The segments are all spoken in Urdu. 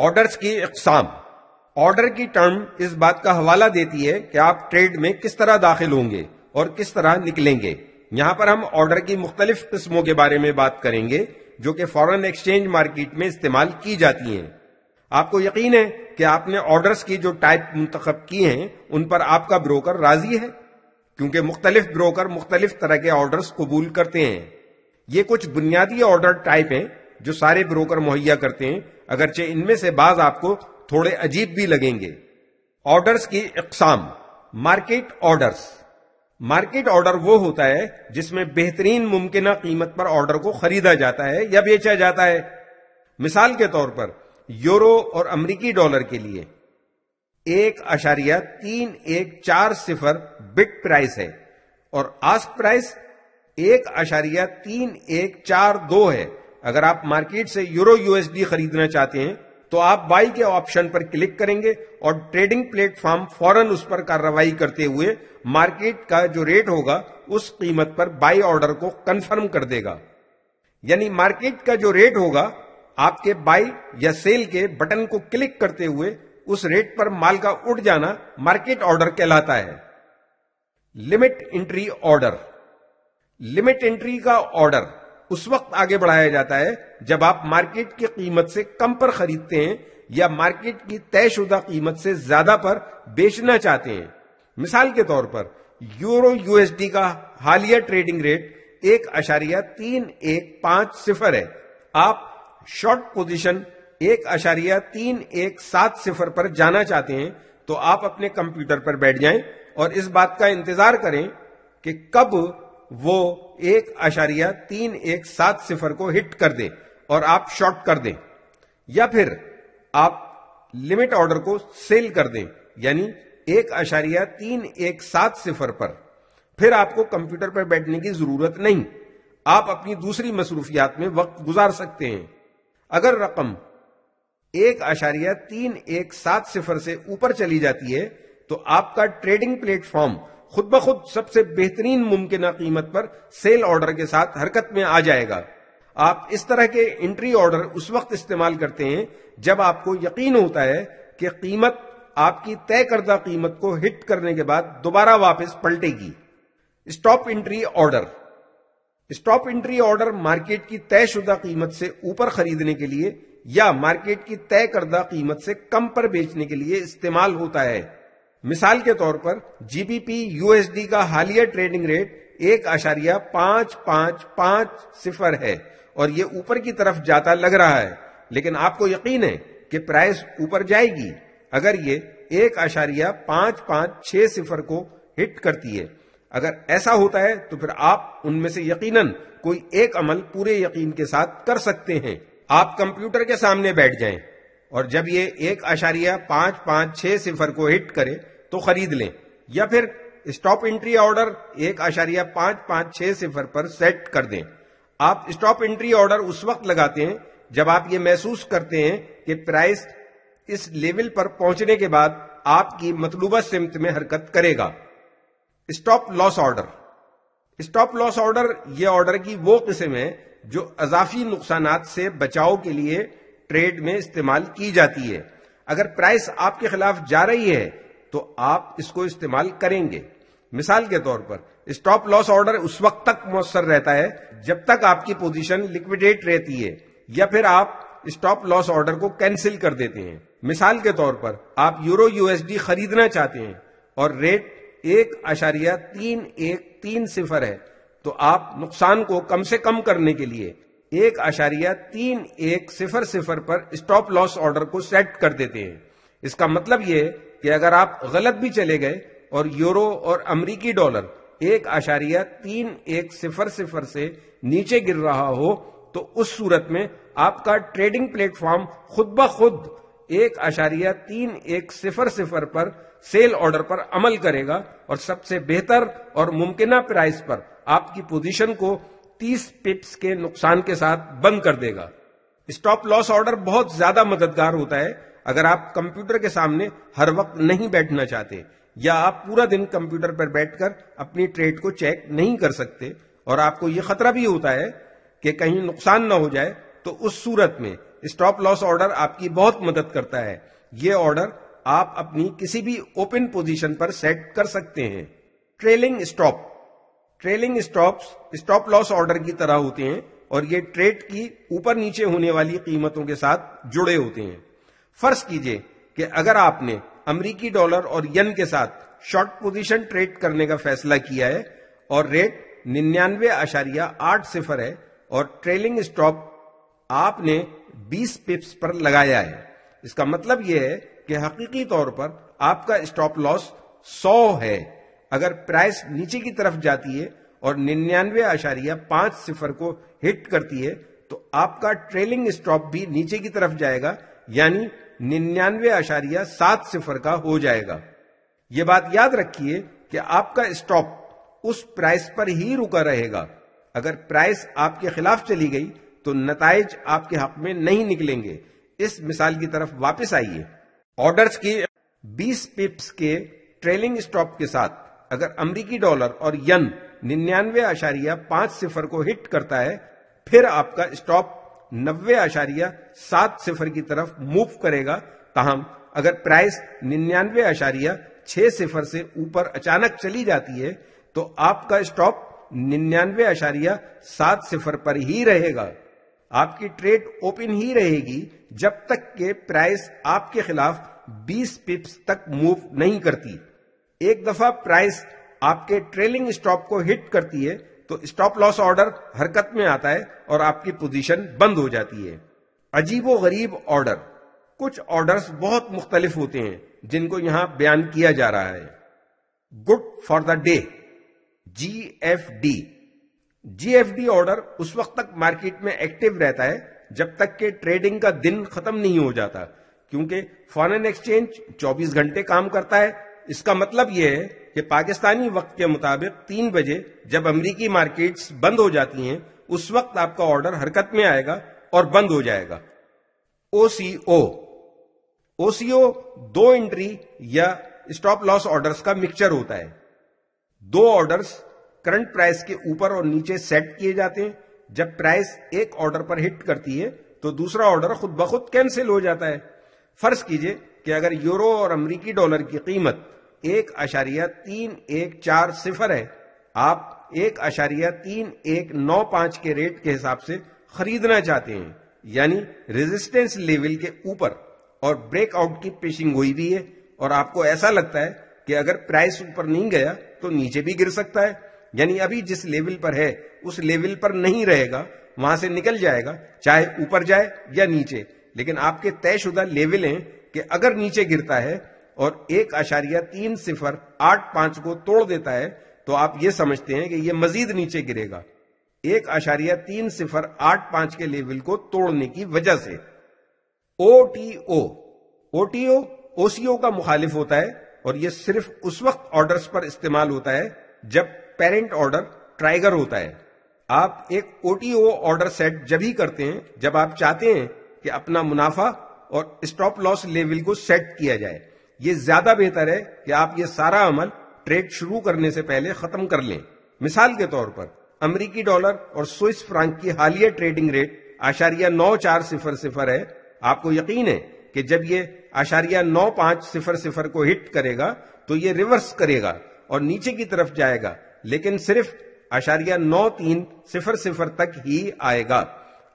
آرڈرز کی اقسام. آرڈر کی ٹرم اس بات کا حوالہ دیتی ہے کہ آپ ٹریڈ میں کس طرح داخل ہوں گے اور کس طرح نکلیں گے. یہاں پر ہم آرڈر کی مختلف قسموں کے بارے میں بات کریں گے جو کہ فارن ایکسچینج مارکیٹ میں استعمال کی جاتی ہیں. آپ کو یقین ہے کہ آپ نے آرڈرز کی جو ٹائپ منتخب کی ہیں ان پر آپ کا بروکر راضی ہے، کیونکہ مختلف بروکر مختلف طرح کے آرڈرز قبول کرتے ہیں. یہ کچھ بنیادی آرڈر ٹائپ ہیں جو سارے بروکر مہیا کرتے ہیں، اگرچہ ان میں سے بعض آپ کو تھوڑے عجیب بھی لگیں گے. آرڈرز کی اقسام. Market orders. مارکیٹ آرڈر وہ ہوتا ہے جس میں بہترین ممکنہ قیمت پر آرڈر کو خریدا جاتا ہے یا بیچا جاتا ہے. مثال کے طور پر یورو اور امریکی ڈالر کے لیے 1.3140 بٹ پرائس ہے اور آسک پرائس 1.3142 ہے. اگر آپ مارکیٹ سے یورو USD خریدنا چاہتے ہیں تو آپ بائی کے آپشن پر کلک کریں گے اور ٹریڈنگ پلیٹ فارم فوراً اس پر کارروائی کرتے ہوئے مارکیٹ کا جو ریٹ ہوگا اس قیمت پر بائی آرڈر کو کنفرم کر دے گا. یعنی مارکیٹ کا جو ریٹ ہوگا آپ کے بائی یا سیل کے بٹن کو کلک کرتے ہوئے اس ریٹ پر مال کا اٹھ جانا مارکیٹ آرڈر کہلاتا ہے. Limit entry order. Limit entry کا آرڈر اس وقت آگے بڑھایا جاتا ہے جب آپ مارکیٹ کی قیمت سے کم پر خریدتے ہیں یا مارکیٹ کی طے شدہ قیمت سے زیادہ پر بیچنا چاہتے ہیں. مثال کے طور پر یورو USD کا حالیہ ٹریڈنگ ریٹ 1.3150 ہے. آپ شارٹ پوزیشن 1.3170 پر جانا چاہتے ہیں تو آپ اپنے کمپیوٹر پر بیٹھ جائیں اور اس بات کا انتظار کریں کہ کب وہ 1.3170 کو ہٹ کر دیں اور آپ شارٹ کر دیں، یا پھر آپ لمٹ آرڈر کو سیل کر دیں یعنی 1.3170 پر. پھر آپ کو کمپیوٹر پر بیٹھنے کی ضرورت نہیں، آپ اپنی دوسری مصروفیات میں وقت گزار سکتے ہیں. اگر رقم 1.3170 سے اوپر چلی جاتی ہے تو آپ کا ٹریڈنگ پلیٹ فارم خود بخود سب سے بہترین ممکنہ قیمت پر سیل آرڈر کے ساتھ حرکت میں آ جائے گا. آپ اس طرح کے انٹری آرڈر اس وقت استعمال کرتے ہیں جب آپ کو یقین ہوتا ہے کہ قیمت آپ کی طے کردہ قیمت کو ہٹ کرنے کے بعد دوبارہ واپس پلٹے گی. Stop entry order. Stop entry order market کی طے شدہ قیمت سے اوپر خریدنے کے لیے یا مارکیٹ کی طے کردہ قیمت سے کم پر بیچنے کے لیے استعمال ہوتا ہے. مثال کے طور پر GBP USD کا حالیہ ٹریڈنگ ریٹ 1.5550 ہے اور یہ اوپر کی طرف جاتا لگ رہا ہے، لیکن آپ کو یقین ہے کہ پرائس اوپر جائے گی اگر یہ 1.5560 کو ہٹ کرتی ہے. اگر ایسا ہوتا ہے تو پھر آپ ان میں سے یقیناً کوئی ایک عمل پورے یقین کے ساتھ کر سکتے ہیں. آپ کمپیوٹر کے سامنے بیٹھ جائیں اور جب یہ 1.5560 کو ہٹ کرے تو خرید لیں، یا پھر اسٹاپ انٹری آرڈر 1.5560 پر سیٹ کر دیں. آپ اسٹاپ انٹری آرڈر اس وقت لگاتے ہیں جب آپ یہ محسوس کرتے ہیں کہ پرائس اس لیول پر پہنچنے کے بعد آپ کی مطلوبہ سمت میں حرکت کرے گا. اسٹاپ لاس آرڈر. اسٹاپ لاس آرڈر یہ آرڈر کی وہ قسم ہے جو اضافی نقصانات سے بچاؤ کے لیے ٹریڈ میں استعمال کی جاتی ہے. اگر پرائس آپ کے خلاف جا رہی ہے تو آپ اس کو استعمال کریں گے. مثال کے طور پر اسٹاپ لاس آرڈر اس وقت تک مؤثر رہتا ہے جب تک آپ کی پوزیشن لکویڈیٹ رہتی ہے، یا پھر آپ اسٹاپ لاس آرڈر کو کینسل کر دیتے ہیں. مثال کے طور پر آپ یورو USD خریدنا چاہتے ہیں اور ریٹ 1.3130 ہے تو آپ نقصان کو کم سے کم کرنے کے لیے 1.3100 پر اسٹاپ لاس آرڈر کو سیٹ کر دیتے ہیں. اس کا مطلب یہ ہے کہ اگر آپ غلط بھی چلے گئے اور یورو اور امریکی ڈالر 1.3100 سے نیچے گر رہا ہو تو اس صورت میں آپ کا ٹریڈنگ پلیٹ فارم خود بخود 1.3100 پر سیل آرڈر پر عمل کرے گا اور سب سے بہتر اور ممکنہ پرائس پر آپ کی پوزیشن کو 30 پپس کے نقصان کے ساتھ بند کر دے گا. اسٹاپ لاس آرڈر بہت زیادہ مددگار ہوتا ہے اگر آپ کمپیوٹر کے سامنے ہر وقت نہیں بیٹھنا چاہتے یا آپ پورا دن کمپیوٹر پر بیٹھ کر اپنی ٹریڈ کو چیک نہیں کر سکتے اور آپ کو یہ خطرہ بھی ہوتا ہے کہ کہیں نقصان نہ ہو جائے. تو اس صورت میں اسٹاپ لاس آرڈر آپ کی بہت مدد کرتا ہے. یہ آرڈر آپ اپنی کسی بھی اوپن پوزیشن پر سیٹ کر سکتے ہیں. ٹریلنگ اسٹاپس اسٹاپ لاس آرڈر کی طرح ہوتے ہیں اور یہ ٹریڈ کی اوپر نیچے ہونے والی قیمتوں کے ساتھ جڑے ہوتے ہیں. فرض کیجئے کہ اگر آپ نے امریکی ڈالر اور ین کے ساتھ شارٹ پوزیشن ٹریڈ کرنے کا فیصلہ کیا ہے اور ریٹ 99.80 ہے اور ٹریلنگ اسٹاپ آپ نے 20 پپس پر لگایا ہے. اس کا مطلب یہ ہے کہ حقیقی طور پر آپ کا اسٹاپ لاس 100 ہے. اگر پرائس نیچے کی طرف جاتی ہے اور 99.50 کو ہٹ کرتی ہے تو آپ کا ٹریلنگ اسٹاپ بھی نیچے کی طرف جائے گا، یعنی 99.70 کا ہو جائے گا. یہ بات یاد رکھیے کہ آپ کا اسٹاپ اس پرائس پر ہی رکا رہے گا. اگر پرائس آپ کے خلاف چلی گئی تو نتائج آپ کے حق میں نہیں نکلیں گے. اس مثال کی طرف واپس آئیے. آرڈرز کی 20 پپس کے ٹریلنگ اسٹاپ کے ساتھ اگر امریکی ڈالر اور ین 99.50 کو ہٹ کرتا ہے، پھر آپ کا اسٹاپ 90.70 کی طرف موو کرے گا. تاہم اگر پرائس 99.60 سے اوپر اچانک چلی جاتی ہے تو آپ کا اسٹاپ 99.70 پر ہی رہے گا. آپ کی ٹریڈ اوپن ہی رہے گی جب تک کہ پرائس آپ کے خلاف 20 پپس تک موو نہیں کرتی. ایک دفعہ پرائس آپ کے ٹریلنگ اسٹاپ کو ہٹ کرتی ہے تو اسٹاپ لاس آرڈر حرکت میں آتا ہے اور آپ کی پوزیشن بند ہو جاتی ہے. عجیب و غریب آرڈر. کچھ آرڈرز بہت مختلف ہوتے ہیں جن کو یہاں بیان کیا جا رہا ہے. Good for the day, G F D order اس وقت تک مارکیٹ میں ایکٹیو رہتا ہے جب تک کہ ٹریڈنگ کا دن ختم نہیں ہو جاتا، کیونکہ فارن ایکسچینج 24 گھنٹے کام کرتا ہے. اس کا مطلب یہ ہے کہ پاکستانی وقت کے مطابق 3 بجے جب امریکی مارکیٹس بند ہو جاتی ہیں اس وقت آپ کا آرڈر حرکت میں آئے گا اور بند ہو جائے گا. او سی او 2 انٹری یا اسٹاپ لاس آرڈرز کا مکسچر ہوتا ہے. 2 آرڈرز کرنٹ پرائس کے اوپر اور نیچے سیٹ کیے جاتے ہیں. جب پرائس ایک آرڈر پر ہٹ کرتی ہے تو دوسرا آرڈر خود بخود کینسل ہو جاتا ہے. فرض کیجئے کہ اگر یورو اور امریکی ڈالر کی قیمت 1.3140 ہے، آپ 1.3195 کے ریٹ کے حساب سے خریدنا چاہتے ہیں، یعنی ریزسٹنس لیول کے اوپر، اور بریک آؤٹ کی پیشنگ ہوئی بھی ہے اور آپ کو ایسا لگتا ہے کہ اگر پرائس اوپر نہیں گیا تو نیچے بھی گر سکتا ہے، یعنی ابھی جس لیول پر ہے اس لیول پر نہیں رہے گا، وہاں سے نکل جائے گا چاہے اوپر جائے یا نیچے. لیکن آپ کے طے شدہ لیول ہیں کہ اگر نیچے گرتا ہے اور 1.3085 کو توڑ دیتا ہے تو آپ یہ سمجھتے ہیں کہ یہ مزید نیچے گرے گا 1.3085 کے لیول کو توڑنے کی وجہ سے. او ٹی او کا مخالف ہوتا ہے اور یہ صرف اس وقت آرڈرز پر استعمال ہوتا ہے جب پیرنٹ آرڈر ٹرائگر ہوتا ہے. آپ ایک O T O order set جب ہی کرتے ہیں جب آپ چاہتے ہیں کہ اپنا منافع اور اسٹاپ لاس لیول کو سیٹ کیا جائے. یہ زیادہ بہتر ہے کہ آپ یہ سارا عمل ٹریڈ شروع کرنے سے پہلے ختم کر لیں. مثال کے طور پر امریکی ڈالر اور سوئس فرانک کی حالیہ ٹریڈنگ ریٹ 0.9400 ہے. آپ کو یقین ہے کہ جب یہ 0.9500 کو ہٹ کرے گا تو یہ ریورس کرے گا اور نیچے کی طرف جائے گا، لیکن صرف 0.9300 تک ہی آئے گا.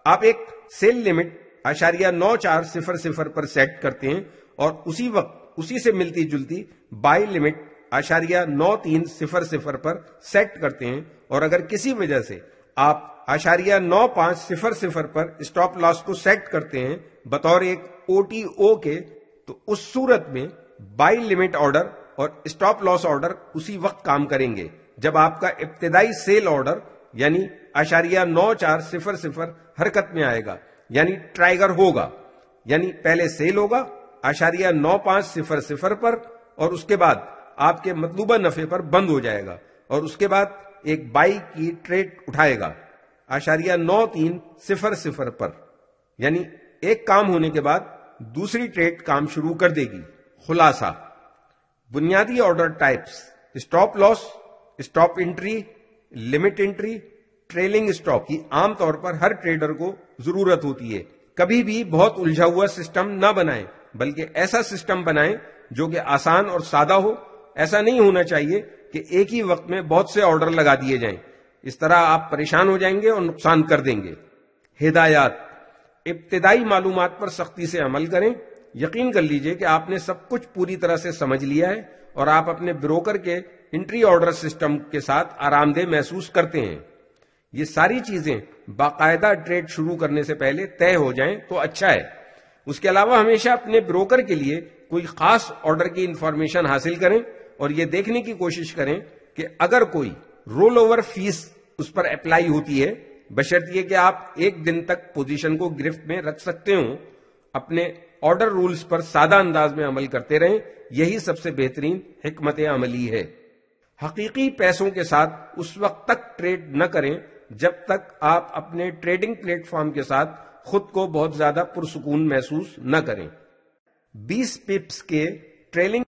آپ ایک سیل لمٹ 0.9400 پر سیٹ کرتے ہیں اور اسی وقت اسی سے ملتی جلتی بائی لمٹ 0.9300 پر سیٹ کرتے ہیں. اور اگر کسی وجہ سے آپ 0.9500 پر اسٹاپ لاس کو سیٹ کرتے ہیں بطور ایک او ٹی او کے، تو اس صورت میں بائی لمٹ آرڈر اور اسٹاپ لاس آرڈر اسی وقت کام کریں گے جب آپ کا ابتدائی سیل آرڈر یعنی 0.9400 حرکت میں آئے گا، یعنی ٹرائگر ہوگا. یعنی پہلے سیل ہوگا 0.9500 پر اور اس کے بعد آپ کے مطلوبہ نفع پر بند ہو جائے گا اور اس کے بعد ایک بائی کی ٹریڈ اٹھائے گا 0.9300 پر. یعنی ایک کام ہونے کے بعد دوسری ٹریڈ کام شروع کر دے گی. خلاصہ: بنیادی order types stop loss, stop entry, limit entry, trailing stop کی عام طور پر ہر ٹریڈر کو ضرورت ہوتی ہے. کبھی بھی بہت الجھا ہوا سسٹم نہ بنائیں، بلکہ ایسا سسٹم بنائیں جو کہ آسان اور سادہ ہو۔ ایسا نہیں ہونا چاہیے کہ ایک ہی وقت میں بہت سے آرڈر لگا دیے جائیں، اس طرح آپ پریشان ہو جائیں گے اور نقصان کر دیں گے۔ ہدایات: ابتدائی معلومات پر سختی سے عمل کریں۔ یقین کر لیجئے کہ آپ نے سب کچھ پوری طرح سے سمجھ لیا ہے اور آپ اپنے بروکر کے انٹری آرڈر سسٹم کے ساتھ آرام دہ محسوس کرتے ہیں۔ یہ ساری چیزیں باقاعدہ ٹریڈ شروع کرنے سے پہلے طے ہو جائیں تو اچھا ہے۔ اس کے علاوہ ہمیشہ اپنے بروکر کے لیے کوئی خاص آرڈر کی انفارمیشن حاصل کریں اور یہ دیکھنے کی کوشش کریں کہ اگر کوئی رول اوور فیس اس پر اپلائی ہوتی ہے، بشرطیے کہ آپ ایک دن تک پوزیشن کو گرفت میں رکھ سکتے ہوں، اپنے آرڈر رولز پر سادہ انداز میں عمل کرتے رہیں۔ یہی سب سے بہترین حکمت عملی ہے۔ حقیقی پیسوں کے ساتھ اس وقت تک ٹریڈ نہ کریں جب تک آپ اپنے ٹریڈنگ پلیٹ فارم کے ساتھ خود کو بہت زیادہ پرسکون محسوس نہ کریں۔ 20 پپس کے ٹریلنگ